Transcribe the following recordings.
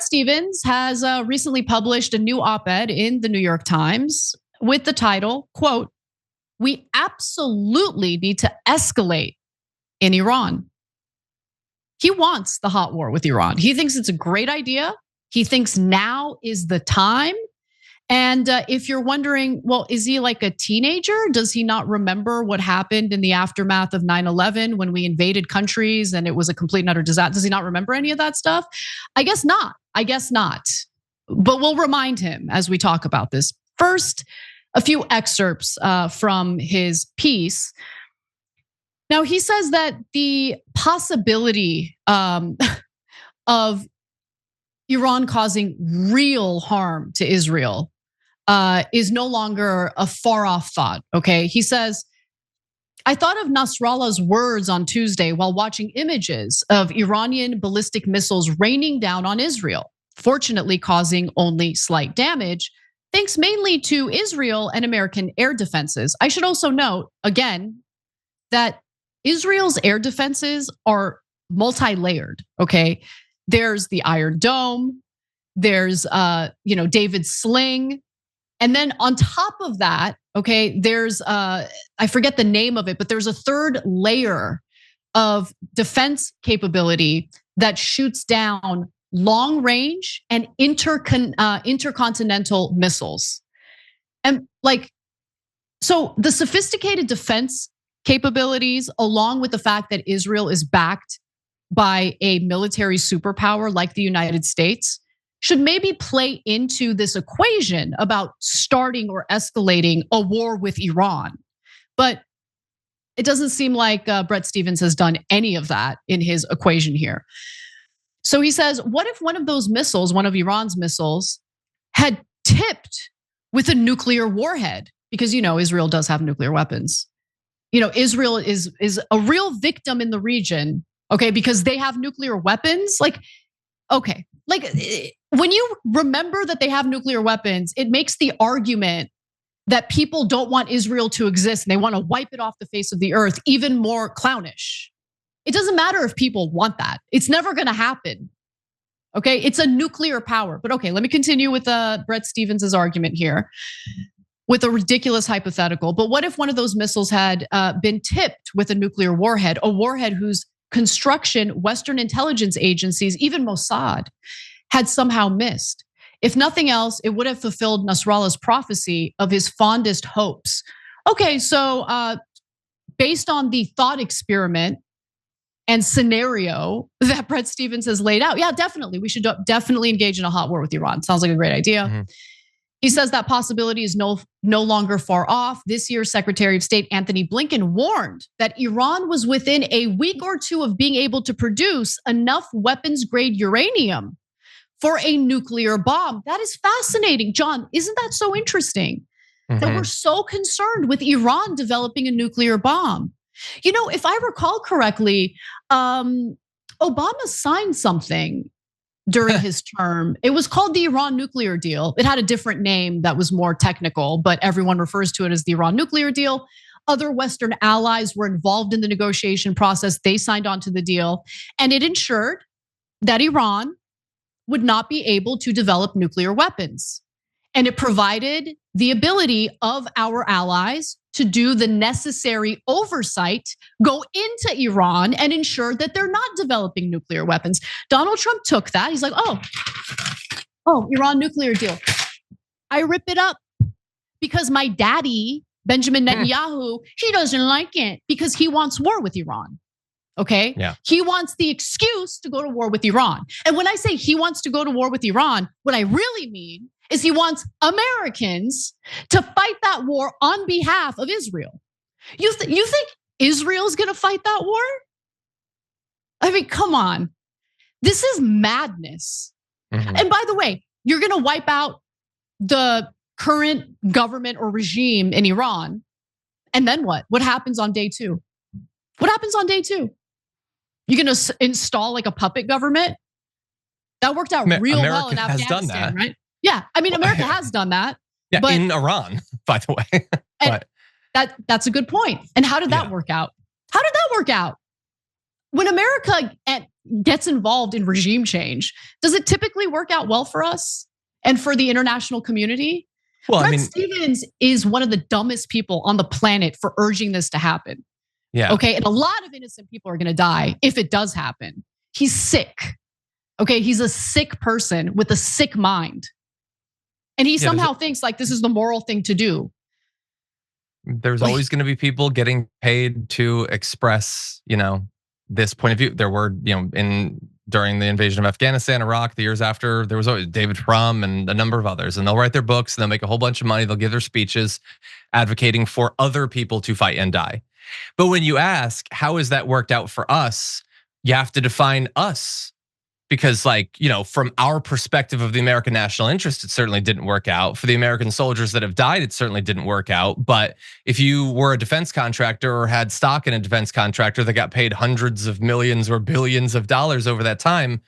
Bret Stephens has recently published a new op-ed in the New York Times with the title, quote, "We absolutely need to escalate in Iran." He wants the hot war with Iran. He thinks it's a great idea. He thinks now is the time. And if you're wondering, well, is he like a teenager? Does he not remember what happened in the aftermath of 9/11 when we invaded countries and it was a complete and utter disaster? Does he not remember any of that stuff? I guess not. But we'll remind him as we talk about this. First, a few excerpts from his piece. Now, he says that the possibility of Iran causing real harm to Israel is no longer a far off thought, okay? He says, "I thought of Nasrallah's words on Tuesday while watching images of Iranian ballistic missiles raining down on Israel, fortunately causing only slight damage, thanks mainly to Israel and American air defenses." I should also note, again, that Israel's air defenses are multi-layered, okay? There's the Iron Dome, there's David's Sling, and then on top of that, okay, there's I forget the name of it, but there's a third layer of defense capability that shoots down long range and intercontinental missiles. And so the sophisticated defense capabilities, along with the fact that Israel is backed by a military superpower like the United States, should maybe play into this equation about starting or escalating a war with Iran. But it doesn't seem like Bret Stephens has done any of that in his equation here. So he says, what if one of those missiles, one of Iran's missiles, had tipped with a nuclear warhead? Because Israel does have nuclear weapons. Israel is a real victim in the region, okay, because they have nuclear weapons. When you remember that they have nuclear weapons, it makes the argument that people don't want Israel to exist and they want to wipe it off the face of the earth even more clownish. It doesn't matter if people want that. It's never going to happen. Okay, it's a nuclear power. But okay, let me continue with Bret Stephens' argument here with a ridiculous hypothetical. But what if one of those missiles had been tipped with a nuclear warhead, a warhead whose construction Western intelligence agencies, even Mossad, had somehow missed? If nothing else, it would have fulfilled Nasrallah's prophecy of his fondest hopes. Okay, so based on the thought experiment and scenario that Bret Stephens has laid out, yeah, definitely, we should definitely engage in a hot war with Iran. Sounds like a great idea. Mm-hmm. He says that possibility is no longer far off. This year's Secretary of State Anthony Blinken warned that Iran was within a week or two of being able to produce enough weapons-grade uranium for a nuclear bomb. That is fascinating. John, isn't that so interesting? Mm-hmm. That we're so concerned with Iran developing a nuclear bomb. If I recall correctly, Obama signed something during his term. It was called the Iran nuclear deal. It had a different name that was more technical, but everyone refers to it as the Iran nuclear deal. Other Western allies were involved in the negotiation process. They signed on to the deal, and it ensured that Iran would not be able to develop nuclear weapons. And it provided the ability of our allies to do the necessary oversight, go into Iran and ensure that they're not developing nuclear weapons. Donald Trump took that. He's like, oh, Iran nuclear deal. I rip it up because my daddy, Benjamin Netanyahu, he doesn't like it because he wants war with Iran. Okay. Yeah. He wants the excuse to go to war with Iran. And when I say he wants to go to war with Iran, what I really mean is he wants Americans to fight that war on behalf of Israel. You think Israel's gonna fight that war? I mean, come on. This is madness. Mm-hmm. And by the way, you're gonna wipe out the current government or regime in Iran. And then what? What happens on day two? What happens on day two? You're gonna install like a puppet government? That worked out real well in Afghanistan, right? Yeah, I mean, America has done that. Yeah, but in Iran, by the way. And that's a good point. And how did that work out? How did that work out? When America gets involved in regime change, does it typically work out well for us and for the international community? Well, Bret Stephens is one of the dumbest people on the planet for urging this to happen. Yeah. Okay, and a lot of innocent people are gonna die if it does happen. He's sick. Okay, he's a sick person with a sick mind. And he somehow thinks like this is the moral thing to do. There's always going to be people getting paid to express, this point of view. There were, during the invasion of Afghanistan, Iraq, the years after, there was always David Frum and a number of others, and they'll write their books and they'll make a whole bunch of money. They'll give their speeches advocating for other people to fight and die. But when you ask, how has that worked out for us? You have to define us. Because from our perspective of the American national interest, it certainly didn't work out. For the American soldiers that have died, it certainly didn't work out. But if you were a defense contractor or had stock in a defense contractor that got paid hundreds of millions or billions of dollars over that time,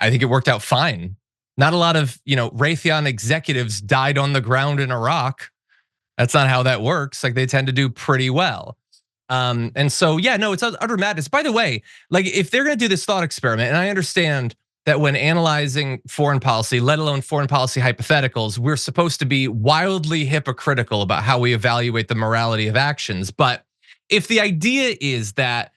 I think it worked out fine. Not a lot of, Raytheon executives died on the ground in Iraq. That's not how that works. Like, they tend to do pretty well. And so, it's utter madness. By the way, if they're gonna do this thought experiment, and I understand that when analyzing foreign policy, let alone foreign policy hypotheticals, we're supposed to be wildly hypocritical about how we evaluate the morality of actions. But if the idea is that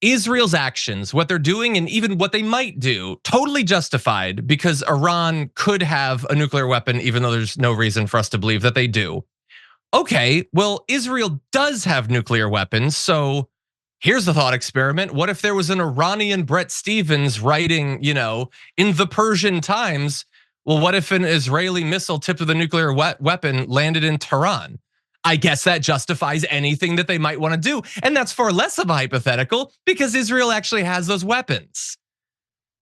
Israel's actions, what they're doing and even what they might do, totally justified because Iran could have a nuclear weapon, even though there's no reason for us to believe that they do. Okay, well, Israel does have nuclear weapons, so here's the thought experiment. What if there was an Iranian Bret Stephens writing, in the Persian Times, well, what if an Israeli missile tipped with a nuclear weapon landed in Tehran? I guess that justifies anything that they might want to do. And that's far less of a hypothetical because Israel actually has those weapons.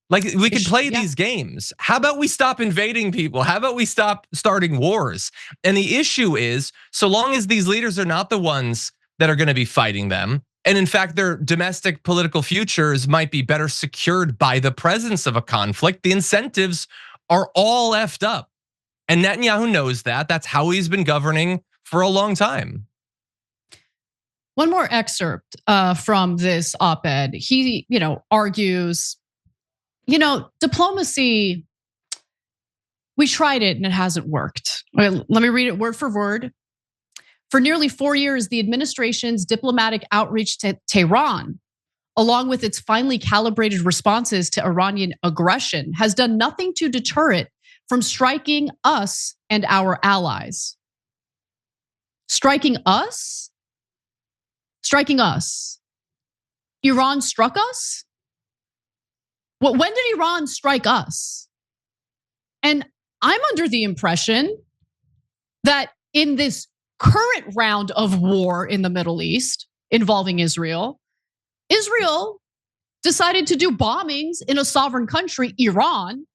We could play these games. How about we stop invading people? How about we stop starting wars? And the issue is, so long as these leaders are not the ones that are gonna be fighting them, and in fact, their domestic political futures might be better secured by the presence of a conflict, the incentives are all effed up. And Netanyahu knows that. That's how he's been governing for a long time. One more excerpt from this op-ed. He, argues, diplomacy, we tried it and it hasn't worked. Let me read it word for word. For nearly 4 years, the administration's diplomatic outreach to Tehran, along with its finely calibrated responses to Iranian aggression, has done nothing to deter it from striking us and our allies. Striking us? Striking us. Iran struck us? When did Iran strike us? And I'm under the impression that in this current round of war in the Middle East involving Israel, Israel decided to do bombings in a sovereign country, Iran,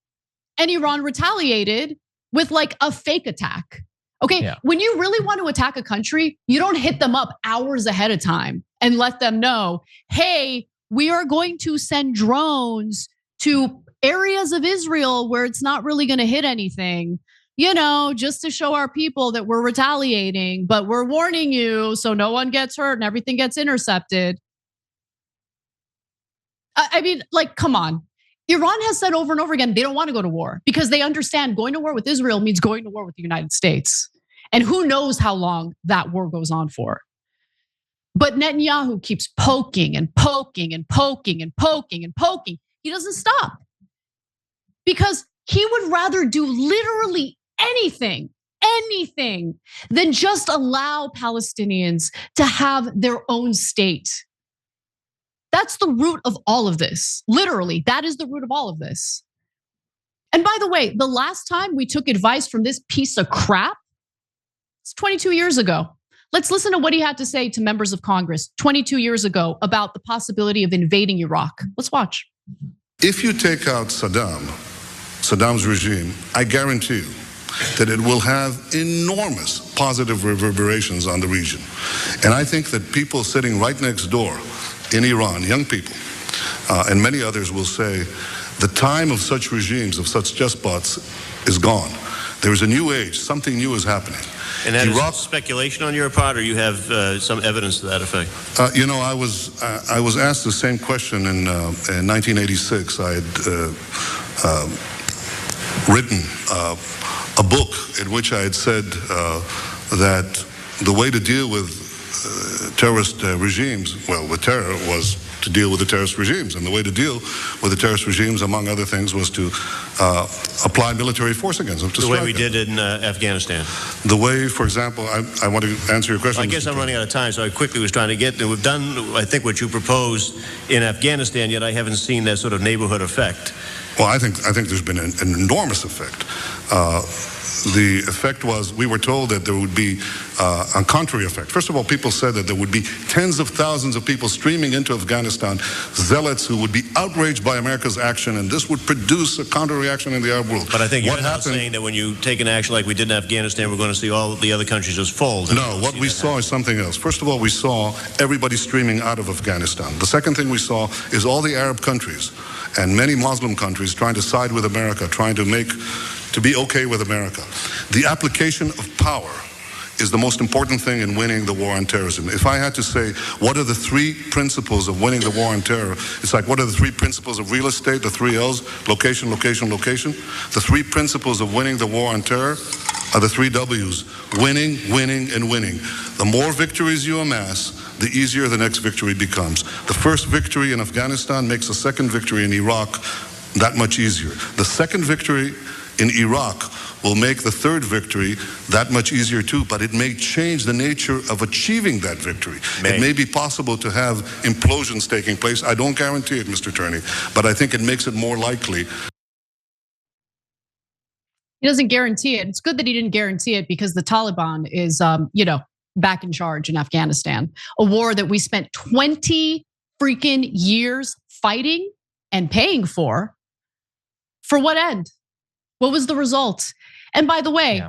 and Iran retaliated with a fake attack. Okay, yeah. When you really want to attack a country, you don't hit them up hours ahead of time and let them know, hey, we are going to send drones to areas of Israel where it's not really gonna hit anything, just to show our people that we're retaliating, but we're warning you so no one gets hurt and everything gets intercepted. I mean, come on. Iran has said over and over again, they don't wanna go to war because they understand going to war with Israel means going to war with the United States. And who knows how long that war goes on for. But Netanyahu keeps poking and poking and poking and poking and poking. He doesn't stop because he would rather do literally anything than just allow Palestinians to have their own state. That's the root of all of this. Literally, that is the root of all of this. And by the way, the last time we took advice from this piece of crap, it's 22 years ago. Let's listen to what he had to say to members of Congress 22 years ago about the possibility of invading Iraq. Let's watch. If you take out Saddam's regime, I guarantee you that it will have enormous positive reverberations on the region. And I think that people sitting right next door in Iran, young people, and many others will say, the time of such regimes, of such despots, is gone. There is a new age. Something new is happening. And that is speculation on your part, or you have some evidence to that effect? I was asked the same question in 1986. I had written a book in which I had said that the way to deal with terrorist regimes, with terror, was to deal with the terrorist regimes. And the way to deal with the terrorist regimes, among other things, was to apply military force against them. The way we did in Afghanistan. The way, for example, I want to answer your question. I guess I'm running out of time, so I quickly was trying to get there. We've done, I think, what you proposed in Afghanistan, yet I haven't seen that sort of neighborhood effect. Well, I think there's been an enormous effect. The effect was, we were told that there would be a contrary effect. First of all, people said that there would be tens of thousands of people streaming into Afghanistan, zealots who would be outraged by America's action, and this would produce a counter-reaction in the Arab world. But I think you're not saying that when you take an action like we did in Afghanistan, we're going to see all the other countries just fold. No, what we saw is something else. First of all, we saw everybody streaming out of Afghanistan. The second thing we saw is all the Arab countries and many Muslim countries trying to side with America, trying to be okay with America. The application of power is the most important thing in winning the war on terrorism. If I had to say, what are the three principles of winning the war on terror? It's like, what are the three principles of real estate, the three L's, location, location, location? The three principles of winning the war on terror are the three W's, winning, winning, and winning. The more victories you amass, the easier the next victory becomes. The first victory in Afghanistan makes the second victory in Iraq that much easier. The second victory in Iraq will make the third victory that much easier too, but it may change the nature of achieving that victory. It may be possible to have implosions taking place. I don't guarantee it, Mr. Turney, but I think it makes it more likely. He doesn't guarantee it. It's good that he didn't guarantee it, because the Taliban is, back in charge in Afghanistan, a war that we spent 20 freaking years fighting and paying for. For what end? What was the result? And by the way,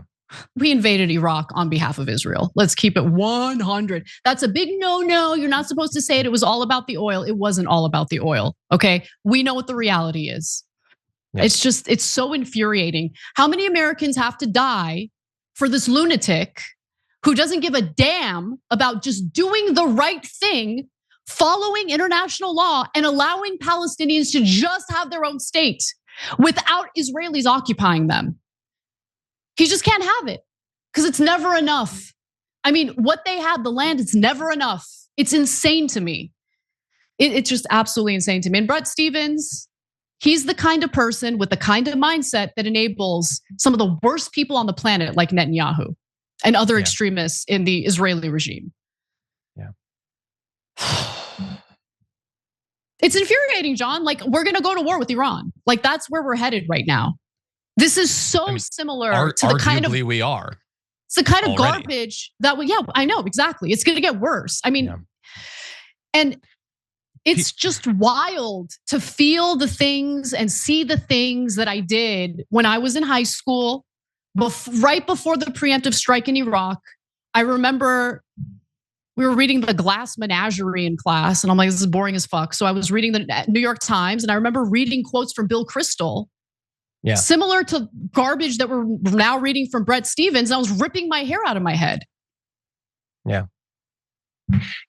we invaded Iraq on behalf of Israel. Let's keep it 100. That's a big no-no. You're not supposed to say it. It was all about the oil. It wasn't all about the oil, okay? We know what the reality is. Yeah. It's so infuriating. How many Americans have to die for this lunatic who doesn't give a damn about just doing the right thing, following international law, and allowing Palestinians to just have their own state without Israelis occupying them? He just can't have it, because it's never enough. I mean, what they had, the land, it's never enough. It's insane to me. It's just absolutely insane to me. And Bret Stephens, he's the kind of person with the kind of mindset that enables some of the worst people on the planet, like Netanyahu and other extremists in the Israeli regime. Yeah. It's infuriating, John. Like, we're gonna go to war with Iran. Like, that's where we're headed right now. This is so similar to the kind of we are. It's the kind of garbage that I know exactly. It's gonna get worse. I mean, and it's just wild to feel the things and see the things that I did when I was in high school, right before the preemptive strike in Iraq. I remember we were reading the Glass Menagerie in class, and I'm like, this is boring as fuck. So I was reading the New York Times, and I remember reading quotes from Bill Kristol, similar to garbage that we're now reading from Bret Stephens. And I was ripping my hair out of my head.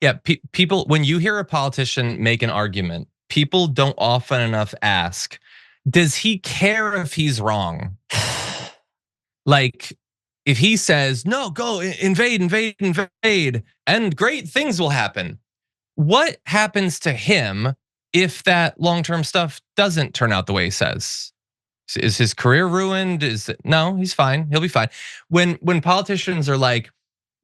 Yeah, people, when you hear a politician make an argument, people don't often enough ask, does he care if he's wrong? Like, if he says, no, go invade, and great things will happen. What happens to him if that long-term stuff doesn't turn out the way he says? Is his career ruined? No, he's fine. He'll be fine. When politicians are like,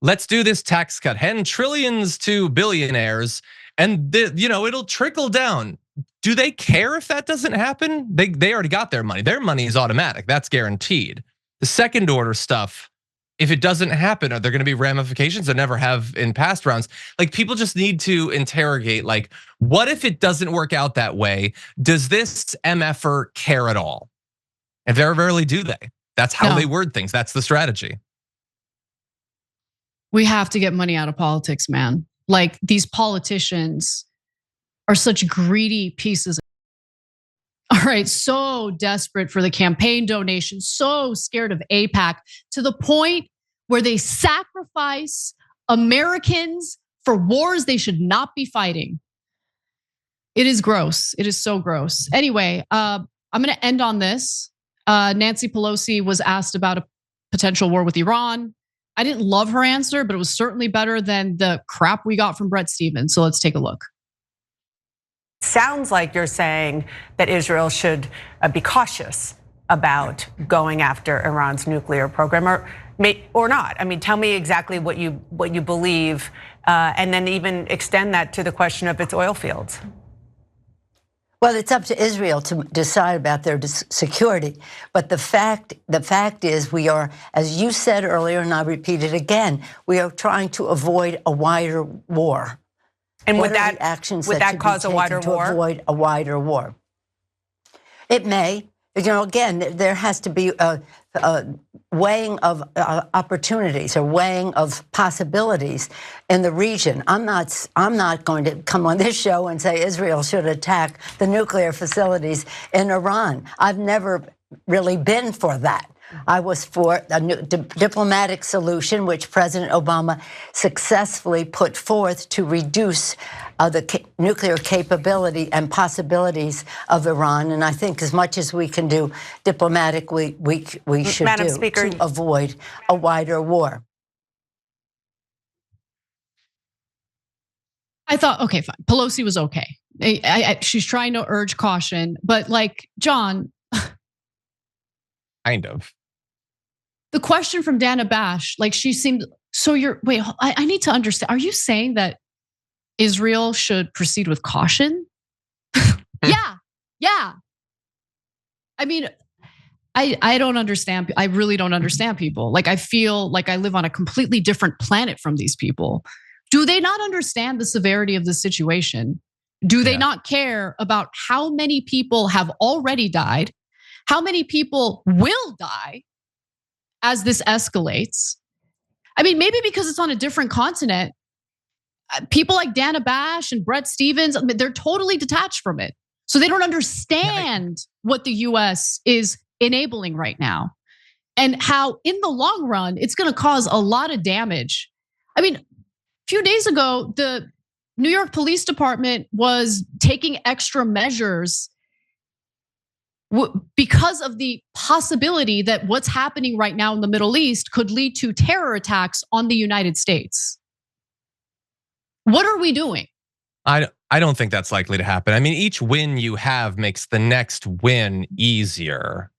let's do this tax cut, hand trillions to billionaires, and it'll trickle down. Do they care if that doesn't happen? They already got their money. Their money is automatic. That's guaranteed. The second order stuff, if it doesn't happen, are there going to be ramifications that never have in past rounds? Like, people just need to interrogate, like, what if it doesn't work out that way? Does this MFer care at all? And very rarely do they. That's how they word things. That's the strategy. We have to get money out of politics, man. Like, these politicians are such greedy pieces. All right, so desperate for the campaign donation, so scared of AIPAC, to the point where they sacrifice Americans for wars they should not be fighting. It is gross. It is so gross. Anyway, I'm gonna end on this. Nancy Pelosi was asked about a potential war with Iran. I didn't love her answer, but it was certainly better than the crap we got from Bret Stephens. So let's take a look. Sounds like you're saying that Israel should be cautious about going after Iran's nuclear program, or not. I mean, tell me exactly what you believe, and then even extend that to the question of its oil fields. Well, it's up to Israel to decide about their security. But the fact is, we are, as you said earlier, and I repeat it again, we are trying to avoid a wider war. And would that cause a wider war? To avoid a wider war. It may. Again, there has to be a weighing of opportunities, or weighing of possibilities in the region. I'm not going to come on this show and say Israel should attack the nuclear facilities in Iran. I've never really been for that. I was for a diplomatic solution, which President Obama successfully put forth to reduce the nuclear capability and possibilities of Iran. And I think as much as we can do diplomatically, we should Madam do Speaker, to avoid a wider war. I thought, okay, fine. Pelosi was okay. She's trying to urge caution, but like, John. Kind of. The question from Dana Bash, like she seemed, so wait, I need to understand. Are you saying that Israel should proceed with caution? Yeah. I mean, I don't understand. I really don't understand people. Like, I feel like I live on a completely different planet from these people. Do they not understand the severity of the situation? Do they not care about how many people have already died? How many people will die as this escalates? I mean, maybe because it's on a different continent, people like Dana Bash and Bret Stephens, they're totally detached from it. So they don't understand what the US is enabling right now, and how in the long run, it's gonna cause a lot of damage. I mean, a few days ago, the New York Police Department was taking extra measures because of the possibility that what's happening right now in the Middle East could lead to terror attacks on the United States. What are we doing? I don't think that's likely to happen. I mean, each win you have makes the next win easier.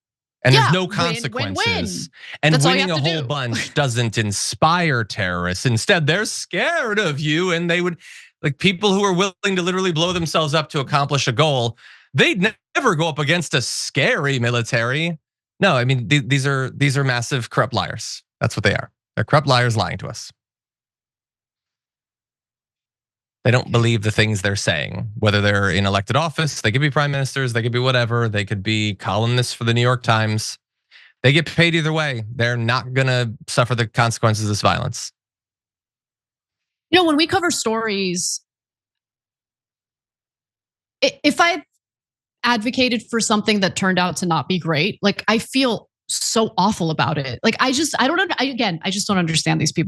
And there's no consequences. Win. And winning a whole bunch doesn't inspire terrorists. Instead, they're scared of you, and they would, like, people who are willing to literally blow themselves up to accomplish a goal, they'd never go up against a scary military. No, I mean, these are massive corrupt liars. That's what they are. They're corrupt liars lying to us. They don't believe the things they're saying, whether they're in elected office, they could be prime ministers, they could be whatever, they could be columnists for the New York Times. They get paid either way. They're not gonna suffer the consequences of this violence. You know, when we cover stories, if I advocated for something that turned out to not be great, like, I feel so awful about it. Like, I just don't understand these people.